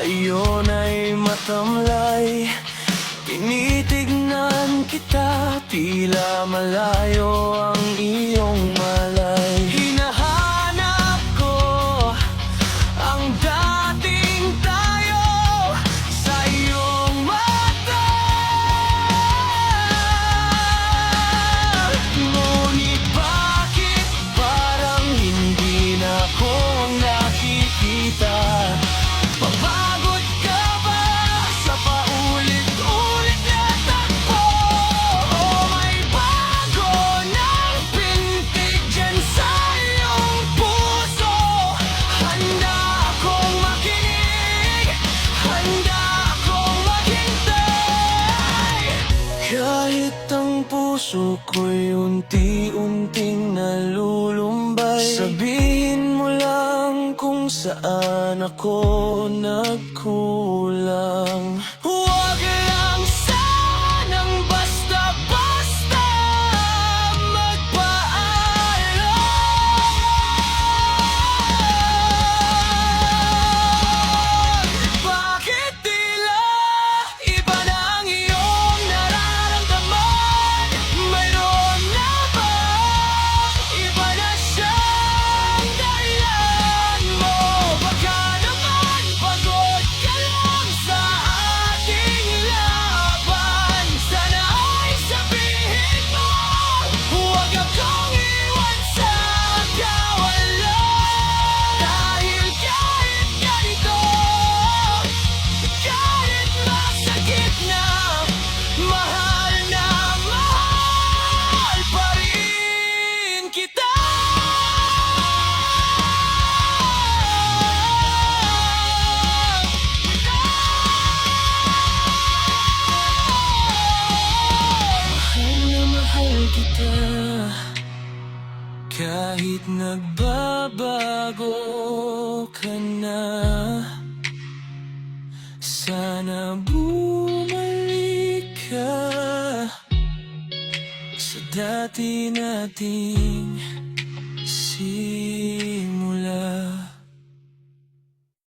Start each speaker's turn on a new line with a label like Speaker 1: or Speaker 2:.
Speaker 1: Ngayon ay matamlay, tinitignan kita, tila malayo ang iyong malay. Hinahanap ko ang dating tayo sa iyong mata, ngunit bakit parang hindi na ako nakikita? Papagod ka ba sa paulit-ulit na takbo? O may bago ng pintig dyan sa iyong puso? Handa akong makinig, handa akong maghintay. Kahit ang puso ko'y unti-unting nalulumbay, sabihin mo lang kung saan ako nagkulang. Huwag lang sanang basta-basta magpaalam. Bakit tila iba na ang iyong nararamdaman? Mayroon na bang iba na siyang dahilan mo? Baka naman pagod ka lang sa ating laban. Sana ay sabihin mo, huwag akong iwan sa kawalan. Dahil kahit ganito, kahit masakit na, mahal pa rin kita. Mahal kita, kahit nagbabago ka na. Sana bumalik ka sa dati nating simula.